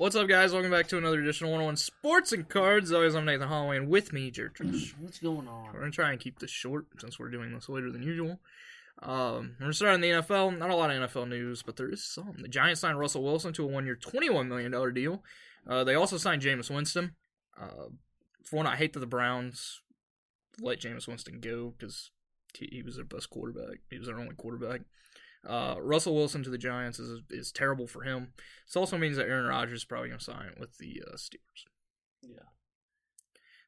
What's up, guys? Welcome back to another edition of 101 Sports and Cards. As always, I'm Nathan Holloway, and with me, Jared Trish. What's going on? We're going to try and keep this short since we're doing this later than usual. We're going to start on the NFL. Not a lot of NFL news, but there is some. The Giants signed Russell Wilson to a one-year, $21 million deal. They also signed Jameis Winston. For one, I hate that the Browns let Jameis Winston go because he was their best quarterback. He was their only quarterback. Russell Wilson to the Giants is terrible for him. This also means that Aaron Rodgers is probably going to sign with the Steelers. Yeah.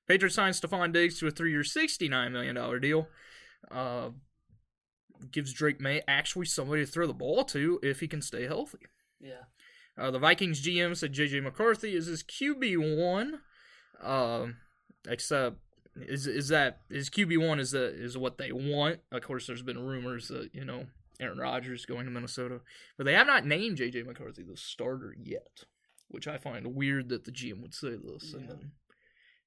Patriots signed Stephon Diggs to a 3-year, $69 million deal. Gives Drake May actually somebody to throw the ball to if he can stay healthy. Yeah. The Vikings GM said J.J. McCarthy is his QB1. Except is his QB1 is what they want. Of course, there's been rumors that Aaron Rodgers going to Minnesota, but they have not named J.J. McCarthy the starter yet, which I find weird that the GM would say this and then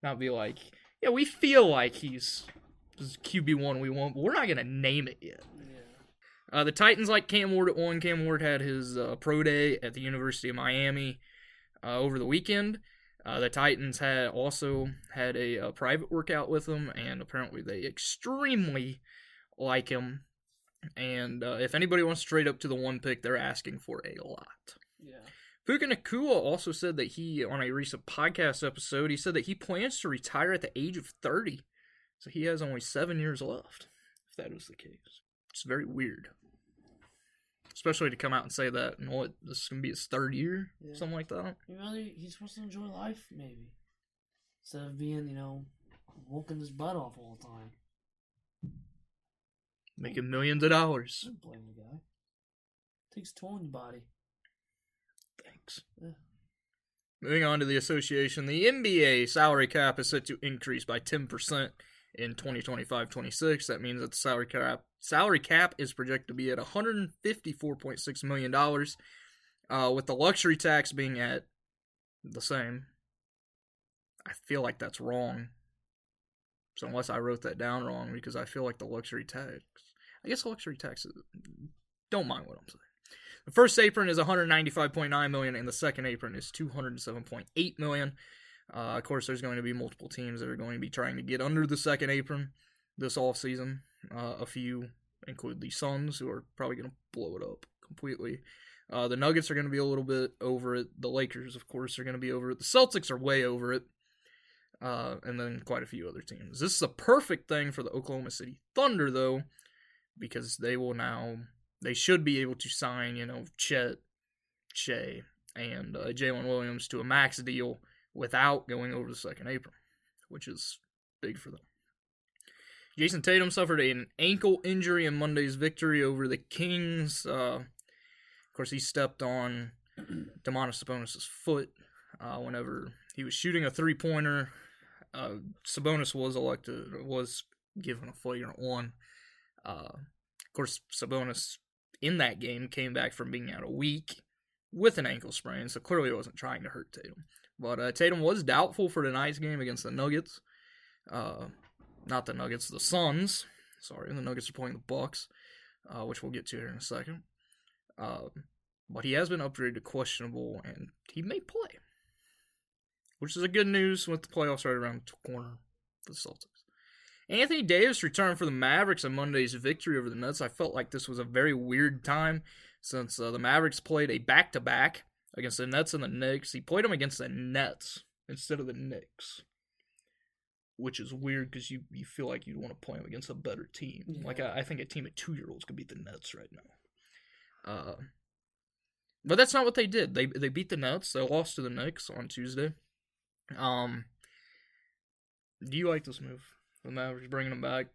not be like, yeah, we feel like he's QB1 we want, but we're not gonna name it yet. Yeah. The Titans like Cam Ward at 1. Cam Ward had his pro day at the University of Miami over the weekend. The Titans also had a private workout with him, and apparently they extremely like him. And if anybody wants to trade up to the 1 pick, they're asking for a lot. Yeah. Puka Nacua also said that on a recent podcast episode, he said that he plans to retire at the age of 30. So he has only 7 years left, if that is the case. It's very weird. Especially to come out and say that, and this is going to be his 3rd year, something like that. He's supposed to enjoy life, maybe. Instead of being, whooping his butt off all the time. Making millions of dollars. I don't blame the guy. Takes a toll on your body. Thanks. Yeah. Moving on to the association, the NBA salary cap is set to increase by 10% in 2025-26. That means that the salary cap is projected to be at $154.6 million, with the luxury tax being at the same. I feel like that's wrong. So unless I wrote that down wrong, because I feel like the luxury tax, I guess the luxury tax don't mind what I'm saying. The first apron is $195.9 million, and the second apron is $207.8 million. Of course, there's going to be multiple teams that are going to be trying to get under the second apron this offseason. A few include the Suns, who are probably going to blow it up completely. The Nuggets are going to be a little bit over it. The Lakers, of course, are going to be over it. The Celtics are way over it. And then quite a few other teams. This is a perfect thing for the Oklahoma City Thunder, though, because they should be able to sign, Chet, Shea, and Jalen Williams to a max deal without going over the second apron, which is big for them. Jason Tatum suffered an ankle injury in Monday's victory over the Kings. Of course, he stepped on Domantas Sabonis' foot whenever he was shooting a three-pointer. Sabonis was given a flagrant 1. Of course, Sabonis in that game came back from being out a week with an ankle sprain, so clearly he wasn't trying to hurt Tatum. But Tatum was doubtful for tonight's game against the Nuggets. Not the Nuggets, the Suns. Sorry, the Nuggets are playing the Bucks, which we'll get to here in a second. But he has been upgraded to questionable, and he may play, which is a good news with the playoffs right around the corner for the Celtics. Anthony Davis returned for the Mavericks on Monday's victory over the Nets. I felt like this was a very weird time since the Mavericks played a back-to-back against the Nets and the Knicks. He played them against the Nets instead of the Knicks, which is weird because you feel like you'd want to play them against a better team. Yeah. Like, I think a team of 2-year-olds could beat the Nets right now. But that's not what they did. They beat the Nets. They lost to the Knicks on Tuesday. Do you like this move? The Mavericks bringing them back?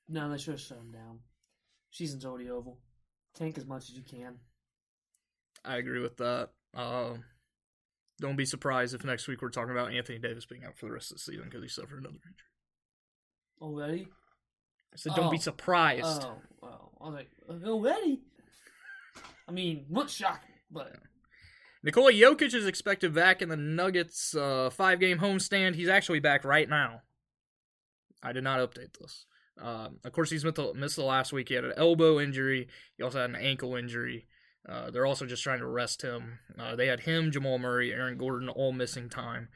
No, they should have shut them down. Season's already over. Tank as much as you can. I agree with that. Don't be surprised if next week we're talking about Anthony Davis being out for the rest of the season because he suffered another injury. Already? I said don't be surprised. Oh, well. I was like, already? I mean, what's shocking, but... Yeah. Nikola Jokic is expected back in the Nuggets' 5-game homestand. He's actually back right now. I did not update this. Of course, he's missed the last week. He had an elbow injury. He also had an ankle injury. They're also just trying to rest him. They had him, Jamal Murray, Aaron Gordon all missing time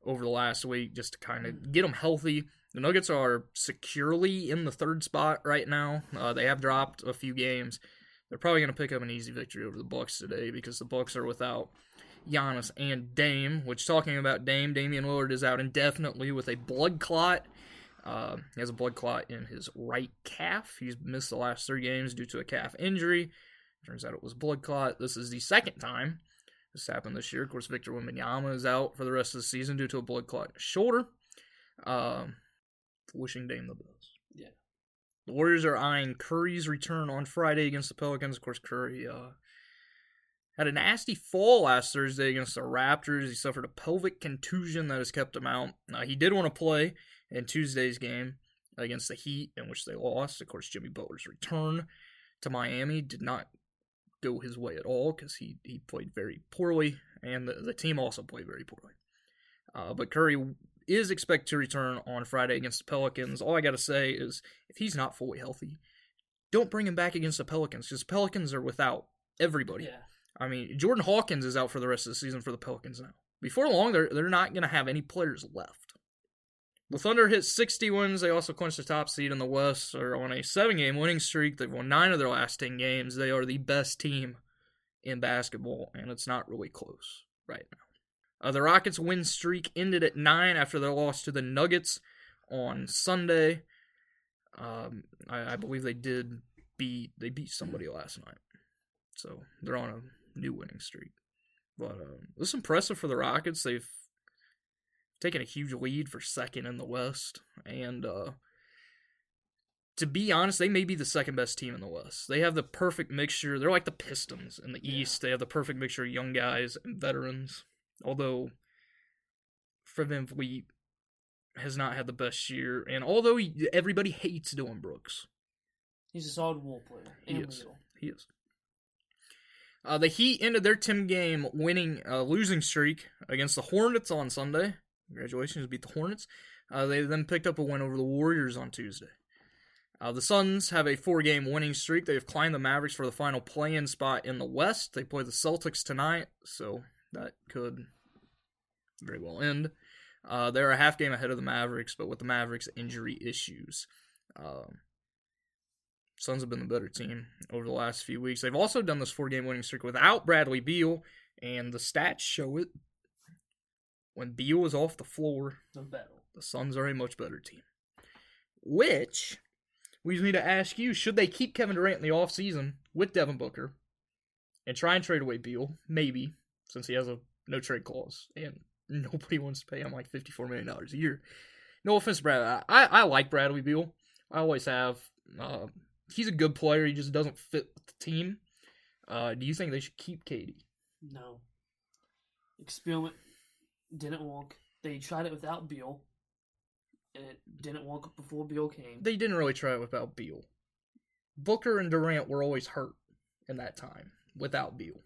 over the last week just to kind of get them healthy. The Nuggets are securely in the third spot right now. They have dropped a few games. They're probably going to pick up an easy victory over the Bucks today because the Bucks are without Giannis and Dame, which, talking about Dame, Damian Lillard is out indefinitely with a blood clot. He has a blood clot in his right calf. He's missed the last 3 games due to a calf injury. Turns out it was blood clot. This is the second time this happened this year. Of course, Victor Wembanyama is out for the rest of the season due to a blood clot in his shoulder. Wishing Dame the best. Yeah. The Warriors are eyeing Curry's return on Friday against the Pelicans. Of course, Curry had a nasty fall last Thursday against the Raptors. He suffered a pelvic contusion that has kept him out. He did want to play in Tuesday's game against the Heat, in which they lost. Of course, Jimmy Butler's return to Miami did not go his way at all because he played very poorly, and the team also played very poorly. But Curry is expected to return on Friday against the Pelicans. All I got to say is, if he's not fully healthy, don't bring him back against the Pelicans, because the Pelicans are without everybody. Yeah. I mean, Jordan Hawkins is out for the rest of the season for the Pelicans now. Before long, they're not going to have any players left. The Thunder hit 60 wins. They also clinched the top seed in the West. They're on a 7-game winning streak. They've won 9 of their last 10 games. They are the best team in basketball, and it's not really close right now. The Rockets' win streak ended at 9 after their loss to the Nuggets on Sunday. I believe they beat somebody last night. So they're on a new winning streak. But it's impressive for the Rockets. They've taken a huge lead for second in the West. And to be honest, they may be the second best team in the West. They have the perfect mixture. They're like the Pistons in the East. They have the perfect mixture of young guys and veterans. Although Fred VanVleet has not had the best year. And although everybody hates Dylan Brooks. He's a solid role player. He is. The Heat ended their 10-game losing streak against the Hornets on Sunday. Congratulations, beat the Hornets. They then picked up a win over the Warriors on Tuesday. The Suns have a 4-game winning streak. They have climbed the Mavericks for the final play-in spot in the West. They play the Celtics tonight, so that could very well end. They're a half game ahead of the Mavericks, but with the Mavericks' injury issues, Suns have been the better team over the last few weeks. They've also done this 4-game winning streak without Bradley Beal, and the stats show it. When Beal is off the floor, the Suns are a much better team. Which leads me to ask you, should they keep Kevin Durant in the offseason with Devin Booker and try and trade away Beal? Maybe, since he has a no-trade clause, and nobody wants to pay him like $54 million a year. No offense to Bradley. I like Bradley Beal. I always have. He's a good player. He just doesn't fit with the team. Do you think they should keep KD? No. Experiment didn't work. They tried it without Beal. And it didn't work before Beal came. They didn't really try it without Beal. Booker and Durant were always hurt in that time without Beal.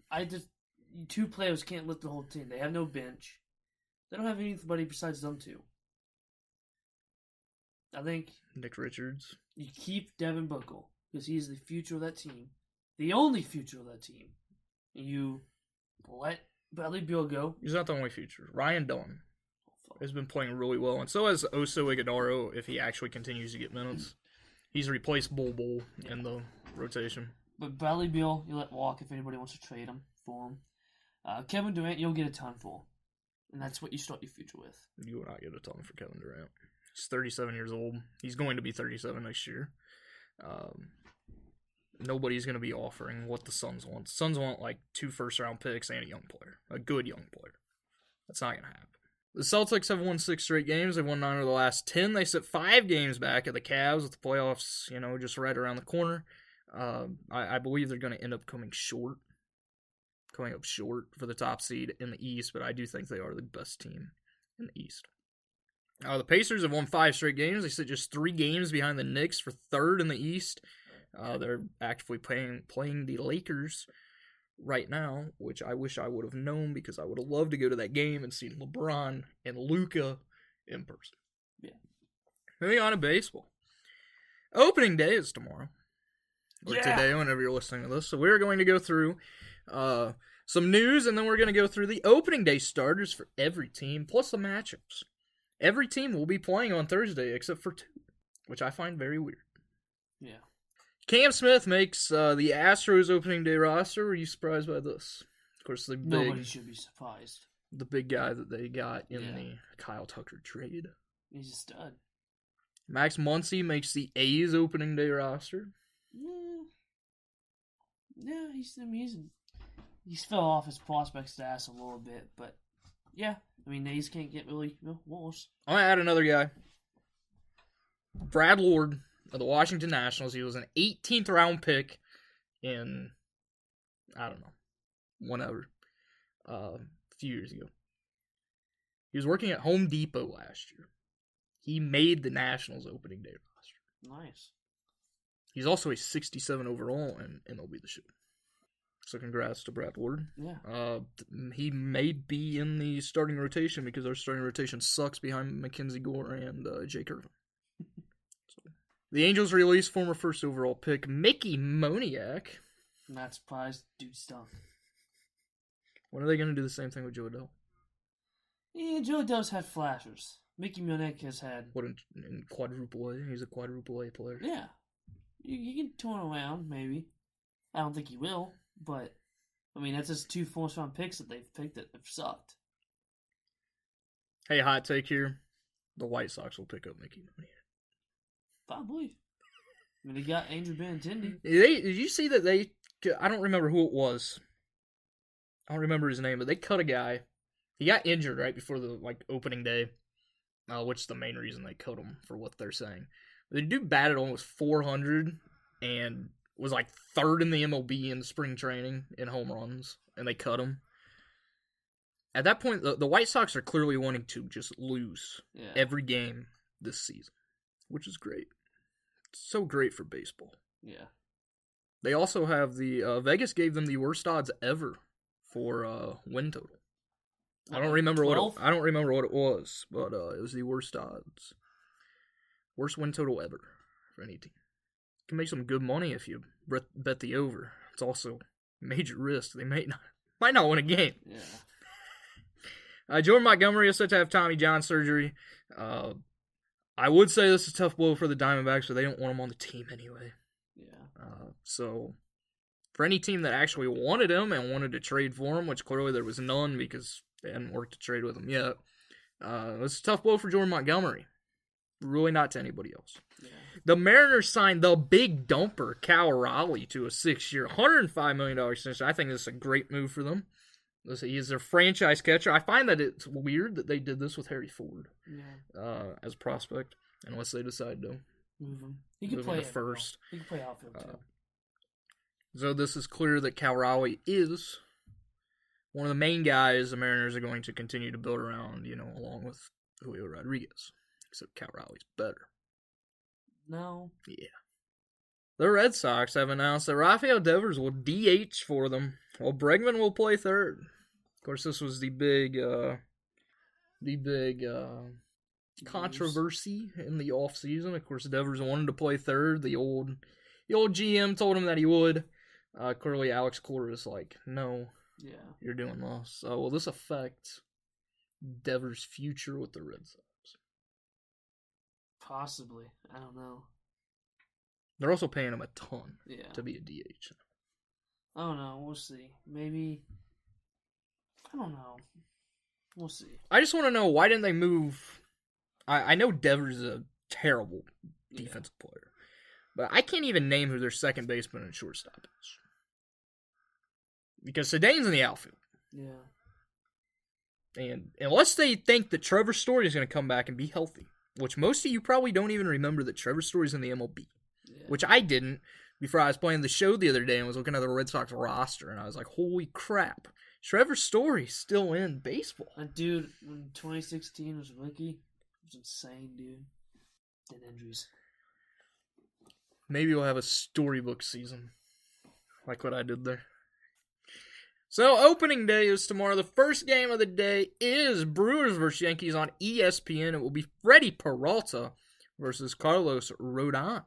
Two players can't lift the whole team. They have no bench. They don't have anybody besides them two. I think Nick Richards. You keep Devin Booker because he is the future of that team. The only future of that team. And you let Bradley Beal go. He's not the only future. Ryan Dunn has been playing really well, and so has Oso Ighodaro if he actually continues to get minutes. He's replaced Bol in the rotation. But Bradley Beal, you let walk if anybody wants to trade him for him. Kevin Durant, you'll get a ton for. And that's what you start your future with. You will not get a ton for Kevin Durant. He's 37 years old. He's going to be 37 next year. Nobody's going to be offering what the Suns want. The Suns want like 2 first-round picks and a young player. A good young player. That's not going to happen. The Celtics have won 6 straight games. They've won 9 of the last 10. They sit 5 games back at the Cavs with the playoffs, just right around the corner. I believe they're going to end up coming up short for the top seed in the East, but I do think they are the best team in the East. The Pacers have won 5 straight games. They sit just 3 games behind the Knicks for 3rd in the East. They're actively playing the Lakers right now, which I wish I would have known because I would have loved to go to that game and seen LeBron and Luka in person. Yeah. Moving on to baseball. Opening day is tomorrow. or today, whenever you're listening to this. So we're going to go through some news, and then we're going to go through the opening day starters for every team, plus the matchups. Every team will be playing on Thursday except for 2, which I find very weird. Yeah. Cam Smith makes the Astros opening day roster. Were you surprised by this? Of course, Nobody should be surprised. The big guy that they got in the Kyle Tucker trade. He's a stud. Max Muncy makes the A's opening day roster. Yeah, he's fell off his prospect status a little bit, but yeah, I mean, A's can't get really worse. I'm going to add another guy. Brad Lord of the Washington Nationals. He was an 18th round pick in, I don't know, whenever, a few years ago. He was working at Home Depot last year. He made the Nationals opening day roster. Nice. He's also a 67 overall in MLB The Show. So congrats to Brad Lord. Yeah. He may be in the starting rotation because our starting rotation sucks behind Mackenzie Gore and Jake Irvin. So, the Angels released former first overall pick Mickey Moniak. Not surprised. Dude stunk. When are they going to do the same thing with Joe Adele? Yeah, Joe Adele's had flashers. Mickey Moniak has had... What, in quadruple A? He's a quadruple A player. Yeah. You can turn around, maybe. I don't think he will, but... I mean, that's just 2 first-round picks that they've picked that have sucked. Hey, hot take here. The White Sox will pick up Mickey Moniak. Probably. I mean, they got Andrew Benintendi. Did you see that they... I don't remember who it was. I don't remember his name, but they cut a guy. He got injured right before the opening day, which is the main reason they cut him for what they're saying. The dude batted almost 400 and was 3rd in the MLB in spring training in home runs, and they cut him. At that point, the White Sox are clearly wanting to just lose every game this season, which is great. It's so great for baseball. Yeah. They also have the Vegas gave them the worst odds ever for win total. I don't remember 12? what it was, but it was the worst odds. Worst win total ever for any team. You can make some good money if you bet the over. It's also major risk. They might not win a game. Yeah. Jordan Montgomery is set to have Tommy John surgery. I would say this is a tough blow for the Diamondbacks, but they don't want him on the team anyway. Yeah. So for any team that actually wanted him and wanted to trade for him, which clearly there was none because they hadn't worked to trade with him yet, it's a tough blow for Jordan Montgomery. Really not to anybody else. Yeah. The Mariners signed the big dumper, Cal Raleigh, to a 6-year, $105 million extension. I think this is a great move for them. He is their franchise catcher. I find that it's weird that they did this with Harry Ford as a prospect, unless they decide to move him. He could play first. He could play outfield too. So this is clear that Cal Raleigh is one of the main guys the Mariners are going to continue to build around, along with Julio Rodriguez. Except Cal Raleigh's better. No. Yeah. The Red Sox have announced that Rafael Devers will DH for them, while Bregman will play third. Of course, this was the big controversy in the offseason. Of course, Devers wanted to play third. The old GM told him that he would. Clearly, Alex Cora is like, no, you're doing this. So, will this affect Devers' future with the Red Sox? Possibly. I don't know. They're also paying him a ton to be a DH. I don't know. We'll see. Maybe. I don't know. We'll see. I just want to know, why didn't they move... I know Devers is a terrible defensive player, but I can't even name who their second baseman and shortstop is. Because Sedane's in the outfield. Yeah. And unless they think that Trevor Story is going to come back and be healthy, which most of you probably don't even remember that Trevor Story's in the MLB, which I didn't before I was playing the show the other day and was looking at the Red Sox roster, and I was like, holy crap, Trevor Story's still in baseball. That dude, when 2016 was rookie, it was insane, dude. Dead injuries. Maybe we'll have a storybook season, like what I did there. So, opening day is tomorrow. The first game of the day is Brewers versus Yankees on ESPN. It will be Freddie Peralta versus Carlos Rodon.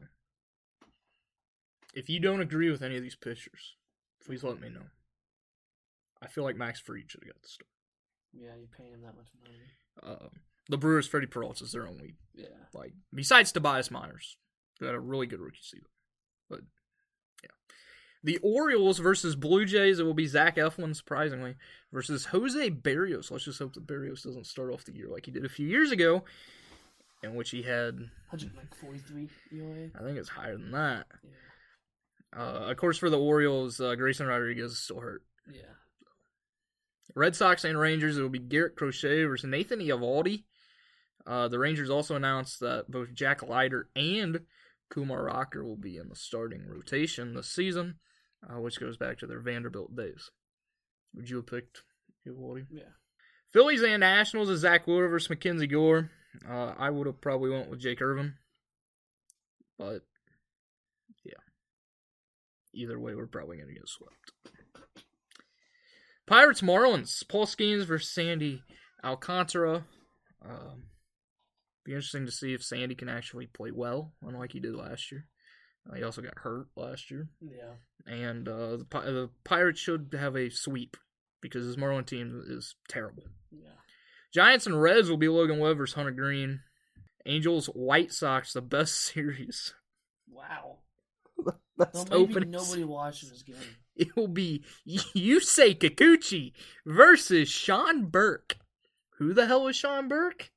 If you don't agree with any of these pitchers, please let me know. I feel like Max Fried should have got the start. Yeah, you're paying him that much money. The Brewers, Freddie Peralta is their only. Yeah. Like, besides Tobias Myers, who had a really good rookie season. But, yeah. The Orioles versus Blue Jays, it will be Zach Eflin, surprisingly, versus Jose Barrios. Let's just hope that Barrios doesn't start off the year like he did a few years ago, in which he had... 143 ERA? I think it's higher than that. Yeah. Of course, for the Orioles, Grayson Rodriguez is still hurt. Yeah. Red Sox and Rangers, it will be Garrett Crochet versus Nathan Eovaldi. The Rangers also announced that both Jack Leiter and Kumar Rocker will be in the starting rotation this season, which goes back to their Vanderbilt days. Would you have picked Eovaldi? Yeah. Phillies and Nationals is Zach Wheeler versus Mackenzie Gore. I would have probably went with Jake Irvin. But, yeah. Either way, we're probably going to get swept. Pirates Marlins, Paul Skeens versus Sandy Alcantara. Be interesting to see if Sandy can actually play well, unlike he did last year. He also got hurt last year. Yeah. And the Pirates should have a sweep because his Marlin team is terrible. Yeah. Giants and Reds will be Logan Webb versus Hunter Green. Angels, White Sox, the best series. Wow. That's Well, maybe open. nobody watching this game. It will be Yusei Kikuchi versus Sean Burke. Who the hell is Sean Burke?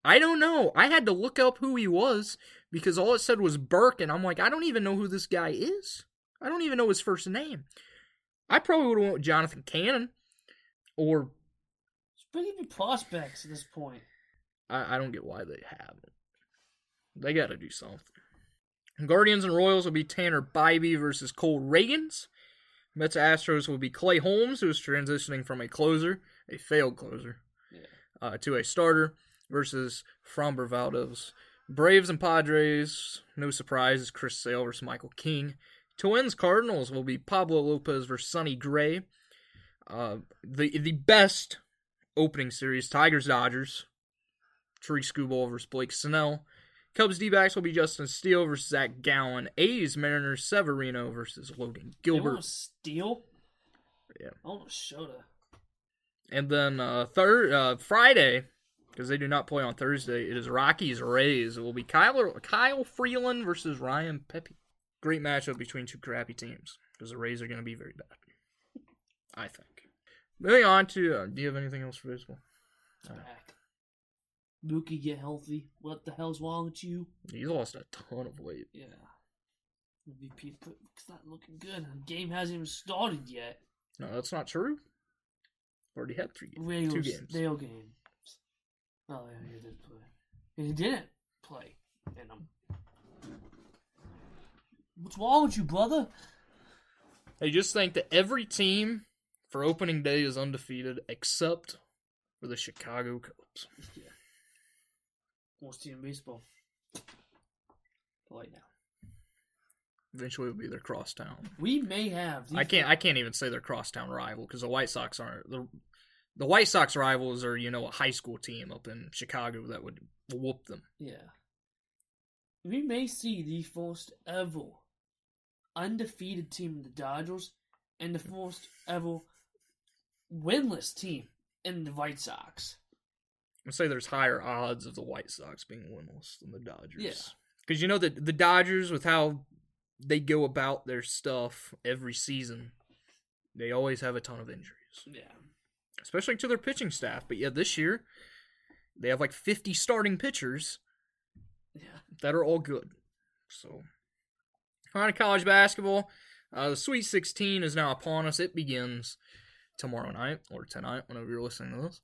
I don't know. I had to look up who he was because all it said was Burke, and I'm like, I don't even know who this guy is. I don't even know his first name. I probably would have went with Jonathan Cannon or... Just bring in your prospects at this point. I don't get why they haven't. They got to do something. Guardians and Royals will be Tanner Bybee versus Cole Reagans. Mets Astros will be Clay Holmes, who is transitioning from a closer, a failed closer, to a starter, versus Framber Valdez. Braves and Padres, no surprise, is Chris Sale versus Michael King. Twins Cardinals will be Pablo Lopez versus Sonny Gray. The best opening series, Tigers Dodgers. Tree Skubal versus Blake Snell. Cubs D-backs will be Justin Steele versus Zach Gallen. A's Mariners Severino versus Logan Gilbert. They want Steele? Yeah. I want Shota. And then Friday, because they do not play on Thursday, it is Rockies Rays. It will be Kyle Freeland versus Ryan Pepe. Great matchup between two crappy teams, because the Rays are going to be very bad, I think. Moving on to, do you have anything else for baseball? Back. Mookie, get healthy. What the hell's wrong with you? He's lost a ton of weight. Yeah. MVP it's not looking good. The game hasn't even started yet. No, that's not true. Already had 2 games. Dale games. Oh, yeah, he did play. He didn't play in them. What's wrong with you, brother? Hey, just think that every team for opening day is undefeated except for the Chicago Cubs. Yeah. Worst team in baseball. Right now. Eventually it'll be their crosstown. We may have. I can't even say their crosstown rival because the White Sox aren't. The White Sox rivals are, a high school team up in Chicago that would whoop them. Yeah. We may see the first ever undefeated team in the Dodgers and the first ever winless team in the White Sox. I'd say there's higher odds of the White Sox being winless than the Dodgers. Yeah. Because the Dodgers, with how they go about their stuff every season, they always have a ton of injuries. Yeah. Especially to their pitching staff. But yeah, this year, they have like 50 starting pitchers that are all good. So, on to college basketball. The Sweet 16 is now upon us. It begins tomorrow night, or tonight, whenever you're listening to this.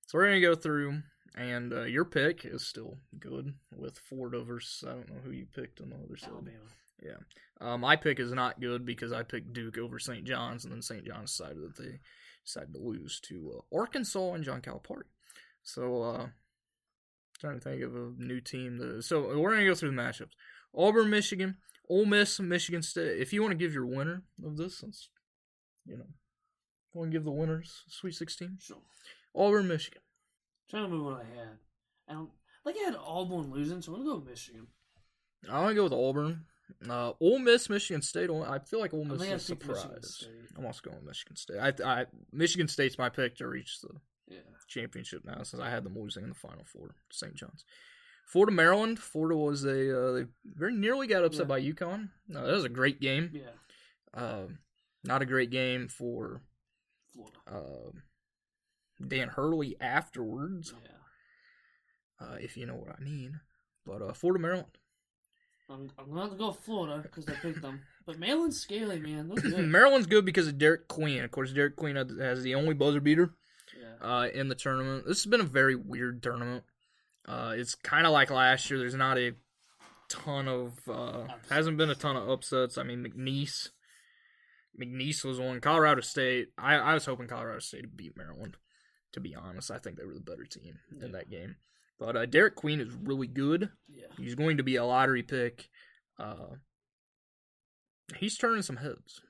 So we're going to go through, and your pick is still good with Ford versus, I don't know who you picked on the other side. Alabama. Yeah. My pick is not good because I picked Duke over St. John's, and then St. John's decided that they decided to lose to Arkansas and John Calipari. So, trying to think of a new team. So we're going to go through the matchups. Auburn, Michigan, Ole Miss, Michigan State. If you want to give your winner of this, since, want to give the winners Sweet 16? Sure. Auburn, Michigan. Trying to remember what I had. I had Auburn losing, so I'm going to go with Michigan. I want to go with Auburn Ole Miss, Michigan State. I feel like Ole I Miss think I is a picked Michigan surprise. State. I'm also going with Michigan State. Michigan State's my pick to reach the Yeah. championship now, since I had them losing in the Final Four. St. John's. Florida, Maryland. Florida was they very nearly got upset by UConn. That was a great game. Yeah. Not a great game for Florida. Dan Hurley afterwards. Yeah. If you know what I mean. But Florida, Maryland. I'm going to have to go with Florida because I picked them. But Maryland's scary, man. They're good. Maryland's good because of Derek Queen. Of course, Derek Queen has the only buzzer beater in the tournament. This has been a very weird tournament. It's kind of like last year. There's not a ton of hasn't been a ton of upsets. I mean, McNeese was one. Colorado State. I was hoping Colorado State would beat Maryland. To be honest, I think they were the better team in that game. But Derek Queen is really good. Yeah. He's going to be a lottery pick. He's turning some heads.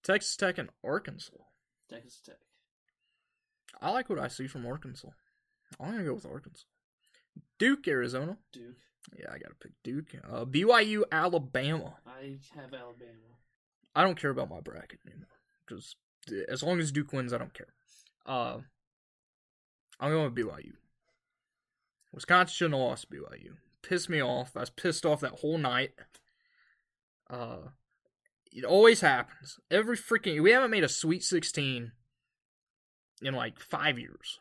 Texas Tech and Arkansas. Texas Tech. I like what I see from Arkansas. I'm going to go with Arkansas. Duke, Arizona. Duke. Yeah, I got to pick Duke. BYU, Alabama. I have Alabama. I don't care about my bracket anymore. Because as long as Duke wins, I don't care. I'm going with BYU. Wisconsin shouldn't have lost to BYU. Pissed me off. I was pissed off that whole night. It always happens. We haven't made a Sweet 16 in like 5 years.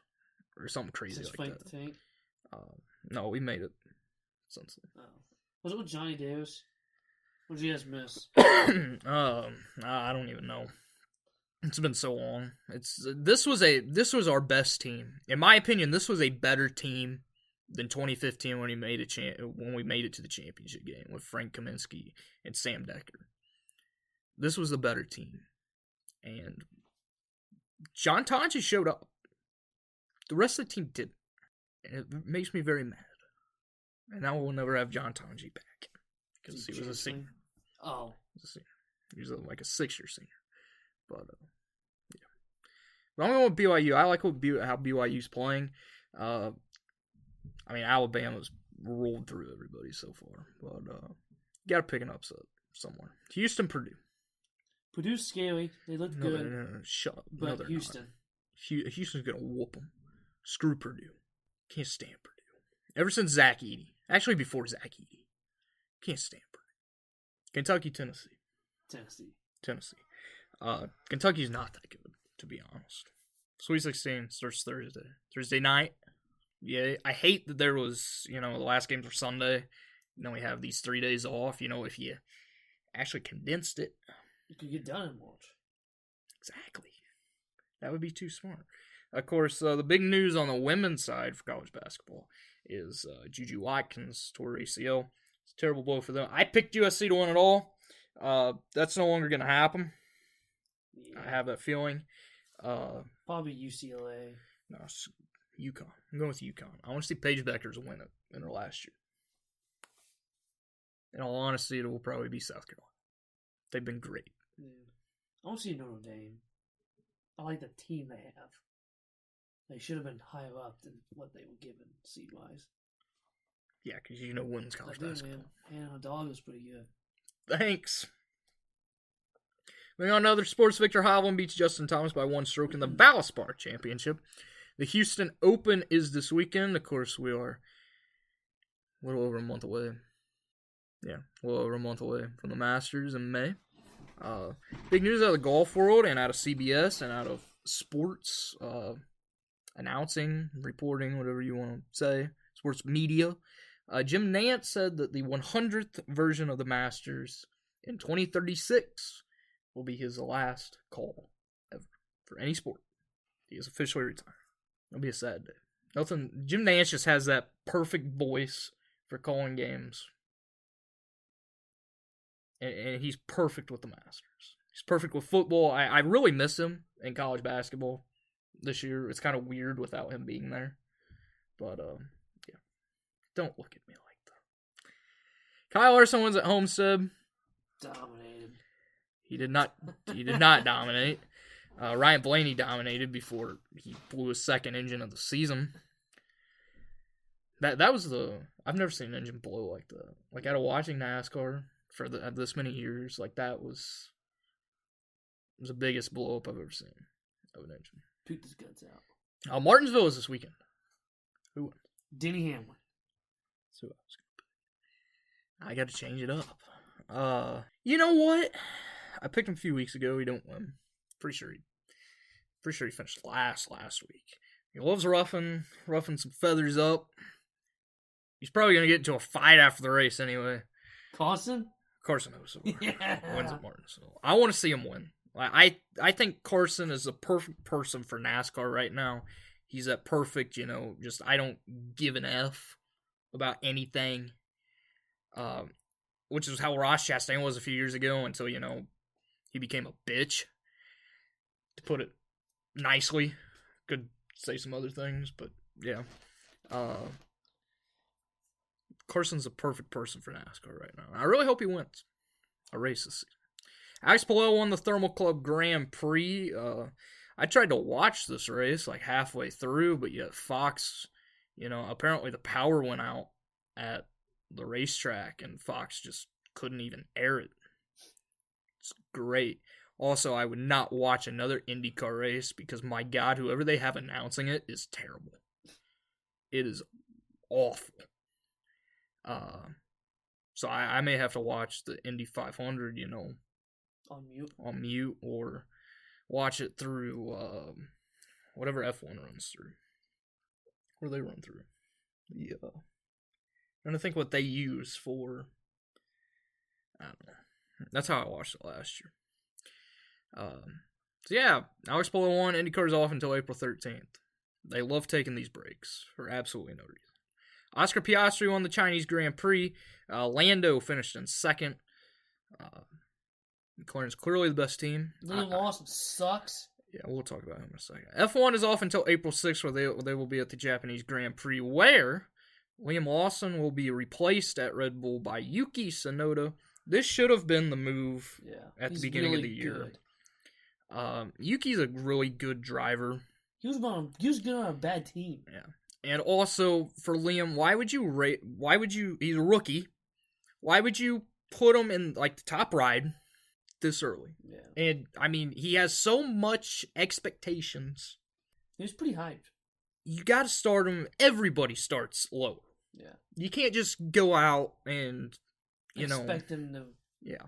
Or something crazy like that. Tank? No, we made it since then. Oh. Was it with Johnny Davis? Or did you guys miss? I don't even know. It's been so long. This was our best team. In my opinion, this was a better team than 2015 when we made it to the championship game with Frank Kaminsky and Sam Decker. This was the better team. And John Tonji showed up. The rest of the team didn't. And it makes me very mad. And now we'll never have John Tonji back. Because he was a senior. Oh. He was a senior. He was like a 6-year senior. But, yeah. But I'm going with BYU. I like how BYU's playing. I mean, Alabama's rolled through everybody so far. But, got to pick an upset somewhere. Houston, Purdue. Purdue's scary. They look good. No, shut up. But no, Houston. Houston's going to whoop them. Screw Purdue. Can't stand Purdue. Ever since Zach Edey. Actually, before Zach Edey. Can't stand Purdue. Kentucky, Tennessee. Tennessee. Kentucky's not that good, to be honest. Sweet 16 starts Thursday. Thursday night. Yeah, I hate that there was, the last games were Sunday. We have these 3 days off. If you actually condensed it. You could get done in March. Exactly. That would be too smart. Of course, the big news on the women's side for college basketball is Juju Watkins tore ACL. It's a terrible blow for them. I picked USC to win it all. That's no longer going to happen. Yeah. I have that feeling. Probably UCLA. No, it's UConn. I'm going with UConn. I want to see Paige Beckers win it in her last year. In all honesty, it will probably be South Carolina. They've been great. Yeah. I want to see Notre Dame. I like the team they have. They should have been higher up than what they were given seed-wise. Yeah, because women's college basketball. Man, Hannah Dog was pretty good. Thanks. Moving on to other sports, Victor Hovland beats Justin Thomas by 1 stroke in the Valspar Championship. The Houston Open is this weekend. Of course, we are a little over a month away. Yeah, a little over a month away from the Masters in May. Big news out of the golf world and out of CBS and out of sports announcing, reporting, whatever you want to say, sports media. Jim Nantz said that the 100th version of the Masters in 2036 will be his last call ever for any sport. He is officially retired. It'll be a sad day. Jim Nantz just has that perfect voice for calling games. And he's perfect with the Masters. He's perfect with football. I really miss him in college basketball this year. It's kind of weird without him being there. But, yeah. Don't look at me like that. Kyle Larson wins at Homestead. Dominated. He did not dominate. Ryan Blaney dominated before he blew his second engine of the season. That was I've never seen an engine blow like that. Like out of watching NASCAR for this many years. Like, that was the biggest blow up I've ever seen of an engine. Pooped his guts out. Martinsville is this weekend. Who won? Denny Hamlin. So I got to change it up. You know what? I picked him a few weeks ago. He don't win. Pretty sure he finished last week. He loves roughing some feathers up. He's probably gonna get into a fight after the race anyway. Carson knows. Yeah. Wins at Martinsville. I want to see him win. I think Carson is the perfect person for NASCAR right now. He's that perfect, just I don't give an F about anything. Which is how Ross Chastain was a few years ago until, he became a bitch. To put it nicely. Could say some other things, but yeah. Carson's the perfect person for NASCAR right now. I really hope he wins a race this season. Alex Palou won the Thermal Club Grand Prix. I tried to watch this race like halfway through, but yet Fox, apparently the power went out at the racetrack and Fox just couldn't even air it. It's great. Also, I would not watch another IndyCar race because, my God, whoever they have announcing it is terrible. It is awful. So I may have to watch the Indy 500, on mute, or watch it through whatever F1 runs through. Where they run through. Yeah. I'm trying to think what they use for. I don't know. That's how I watched it last year. So yeah, Alex Palou won. IndyCar's off until April 13th. They love taking these breaks for absolutely no reason. Oscar Piastri won the Chinese Grand Prix. Lando finished in second. McLaren's clearly the best team. Liam Lawson sucks. Yeah, we'll talk about him in a second. F1 is off until April 6th, where they will be at the Japanese Grand Prix, where Liam Lawson will be replaced at Red Bull by Yuki Tsunoda. This should have been the move at the beginning of the year. Yuki's a really good driver. He was good on a bad team. Yeah. And also, for Liam, why would you, he's a rookie, why would you put him in, the top ride this early? Yeah. And, I mean, he has so much expectations. He was pretty hyped. You gotta start him, everybody starts lower. Yeah. You can't just go out and, expect him to... Yeah.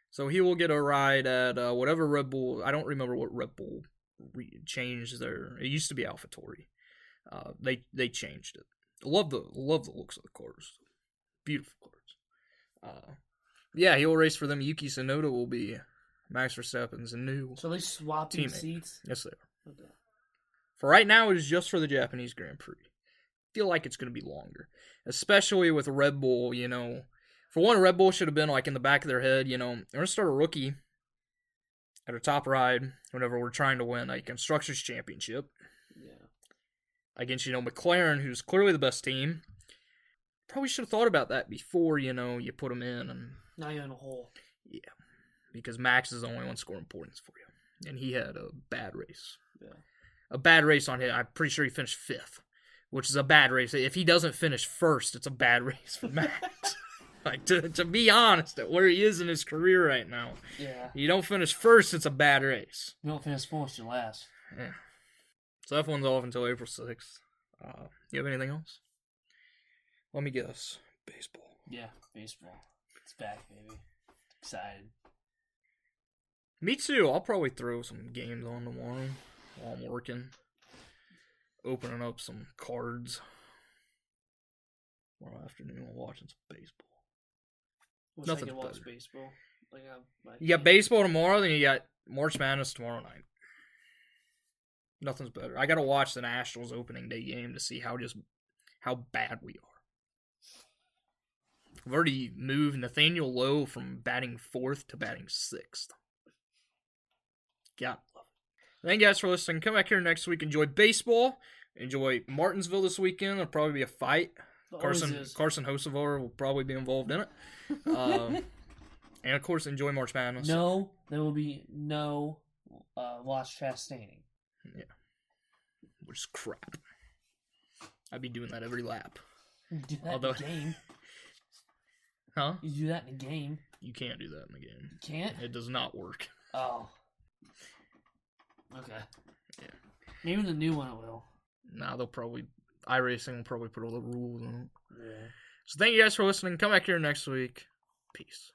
So he will get a ride at whatever Red Bull, I don't remember what Red Bull changed their, it used to be AlphaTauri. They changed it. Love the looks of the cars. Beautiful cars. Yeah, he'll race for them. Yuki Tsunoda will be Max Verstappen's new. So they swapping teammate. Seats? Yes, they are. Okay. For right now, it is just for the Japanese Grand Prix. Feel like it's going to be longer, especially with Red Bull. For one, Red Bull should have been in the back of their head. They're going to start a rookie at a top ride whenever we're trying to win a constructors championship. Yeah. Against, McLaren, who's clearly the best team. Probably should have thought about that before, you put them in. And now you're in a hole. Yeah. Because Max is the only one scoring points for you. And he had a bad race. Yeah. A bad race on him. I'm pretty sure he finished 5th, which is a bad race. If he doesn't finish first, it's a bad race for Max. To be honest, at where he is in his career right now. Yeah. You don't finish first, it's a bad race. You don't finish first, you last. Yeah. So F1's off until April 6th. You have anything else? Let me guess. Baseball. Yeah, baseball. It's back, baby. Excited. Me too. I'll probably throw some games on tomorrow while I'm working. Opening up some cards. Tomorrow afternoon, I'm watching some baseball. Wish Nothing's I could watch better. baseball. You got baseball tomorrow, then you got March Madness tomorrow night. Nothing's better. I gotta watch the Nationals opening day game to see how bad we are. We've already moved Nathaniel Lowe from batting 4th to batting 6th. God love it. Thank you guys for listening. Come back here next week. Enjoy baseball. Enjoy Martinsville this weekend. There'll probably be a fight. Carson Hocevar will probably be involved in it. And of course, enjoy March Madness. No, there will be no Ross Chastaining. Yeah. Which is crap. I'd be doing that every lap. Do that in the game. Huh? You do that in a game. You can't do that in the game. You can't? It does not work. Oh. Okay. Yeah. Maybe the new one it will. Nah, iRacing will probably put all the rules on it. Yeah. So thank you guys for listening. Come back here next week. Peace.